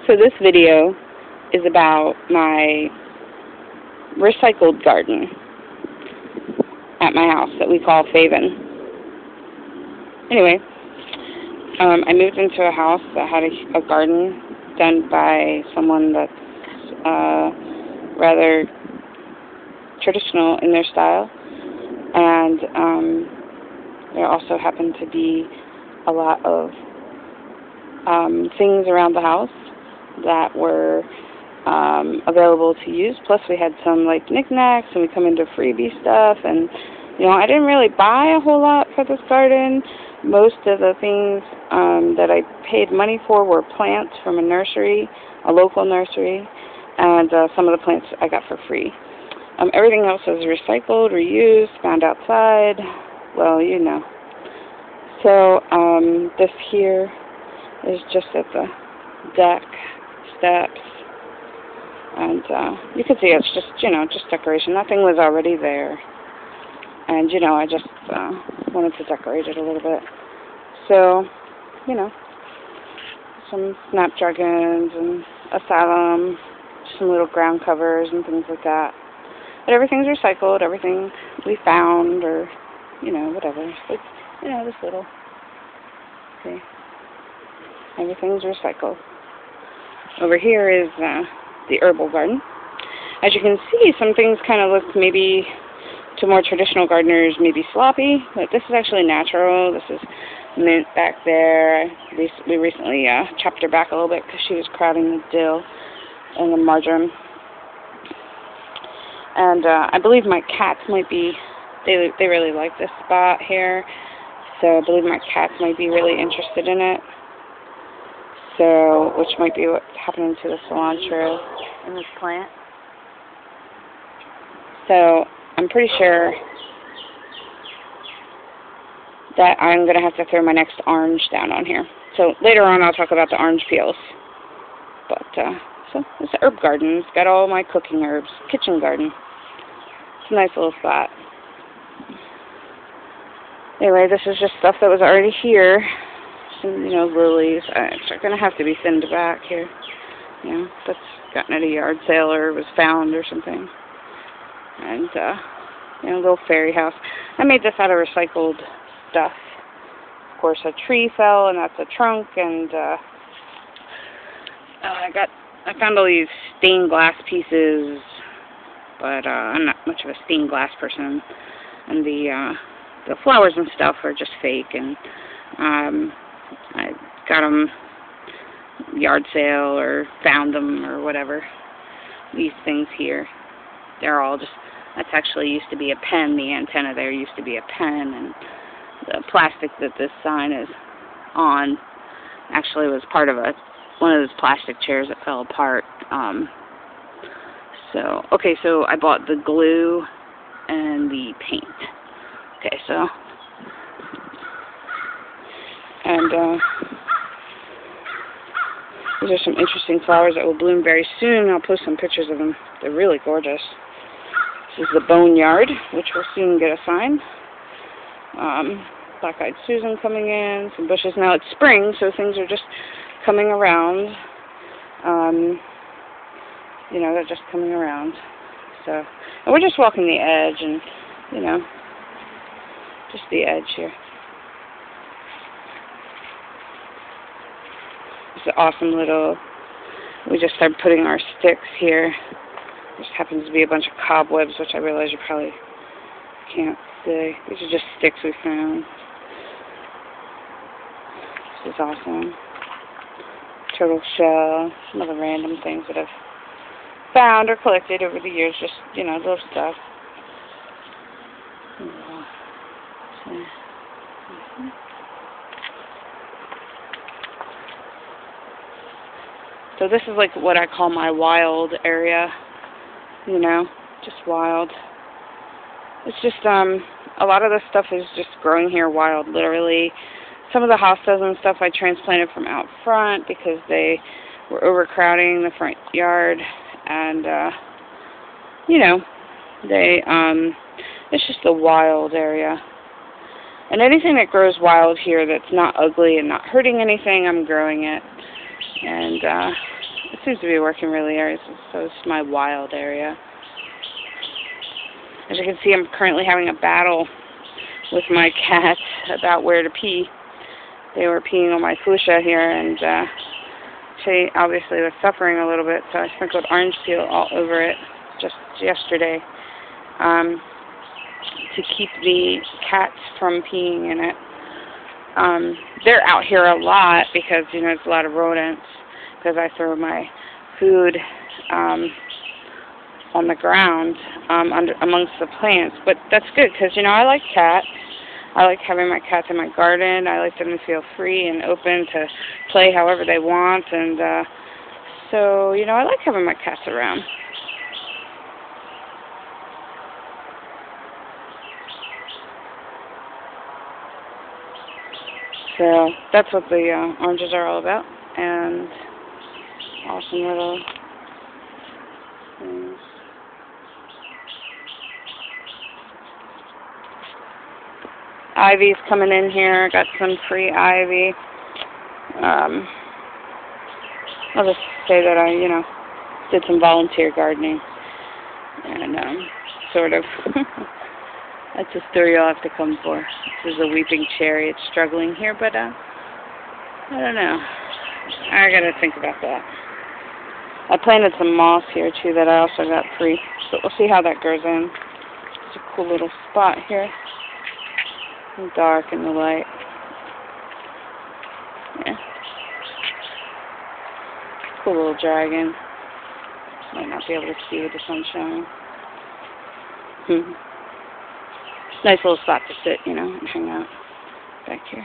So this video is about my recycled garden at my house that we call Faven. Anyway, I moved into a house that had a garden done by someone that's rather traditional in their style, and there also happened to be a lot of things around the house that were available to use. Plus we had some like knickknacks, and we come into freebie stuff, and I didn't really buy a whole lot for this garden. Most of the things that I paid money for were plants from a nursery, a local nursery, and some of the plants I got for free. Everything else was recycled, reused, found outside, well, So this here is just at the deck steps, and you can see it's just, just decoration. Nothing was already there, and, I just wanted to decorate it a little bit. So, some snapdragons and asylum, some little ground covers and things like that. But everything's recycled, everything we found, or, whatever. It's, this little, see, everything's recycled. Over here is the herbal garden. As you can see, some things kind of look maybe to more traditional gardeners maybe sloppy, but this is actually natural. This is mint back there. We recently chopped her back a little bit because she was crowding the dill and the marjoram. And I believe my cats might be, they really like this spot here, so I believe my cats might be really interested in it. So, which might be what's happening to the cilantro in this plant. So, I'm pretty sure that I'm going to have to throw my next orange down on here. So, later on I'll talk about the orange peels. But, so, it's an herb garden. It's got all my cooking herbs. Kitchen garden. It's a nice little spot. Anyway, this is just stuff that was already here. Some, lilies. It's going to have to be thinned back here. That's gotten at a yard sale or was found or something. And, a little fairy house. I made this out of recycled stuff. Of course, a tree fell, and that's a trunk, and, I found all these stained glass pieces, but, I'm not much of a stained glass person. And the flowers and stuff are just fake, and, I got them yard sale or found them or whatever. These things here, they're all just, that's actually used to be a pen. The antenna there used to be a pen, and the plastic that this sign is on actually was part of one of those plastic chairs that fell apart. So I bought the glue and the paint. Okay, so, and these are some interesting flowers that will bloom very soon. I'll post some pictures of them. They're really gorgeous. This is the boneyard, which will soon get a sign. Black-eyed Susan coming in, some bushes. Now it's spring, so things are just coming around. They're just coming around. So, and we're just walking the edge, and, just the edge here. It's an awesome little, we just started putting our sticks here. There just happens to be a bunch of cobwebs, which I realize you probably can't see. These are just sticks we found. This is awesome. Turtle shell, some other random things that I've found or collected over the years, just, little stuff. So this is like what I call my wild area, just wild. It's just, a lot of the stuff is just growing here wild, literally. Some of the hostas and stuff I transplanted from out front because they were overcrowding the front yard, and, it's just a wild area. And anything that grows wild here that's not ugly and not hurting anything, I'm growing it. And, it seems to be working really areas. So it's my wild area. As you can see, I'm currently having a battle with my cats about where to pee. They were peeing on my fuchsia here, and she obviously was suffering a little bit, so I sprinkled orange peel all over it just yesterday to keep the cats from peeing in it. They're out here a lot because, you know, there's a lot of rodents, because I throw my food on the ground amongst the plants. But that's good because, you know, I like cats. I like having my cats in my garden. I like them to feel free and open to play however they want. And so, you know, I like having my cats around. So that's what the oranges are all about. And awesome little things. Ivy's coming in here. Got some free ivy. I'll just say that I, you know, did some volunteer gardening. And sort of. That's a story you'll have to come for. This is a weeping cherry. It's struggling here, but I don't know. I gotta think about that. I planted some moss here too that I also got free, so we'll see how that grows in. It's a cool little spot here. The dark and the light. Yeah. Cool little dragon. Might not be able to see with the sun shining. Nice little spot to sit, you know, and hang out back here.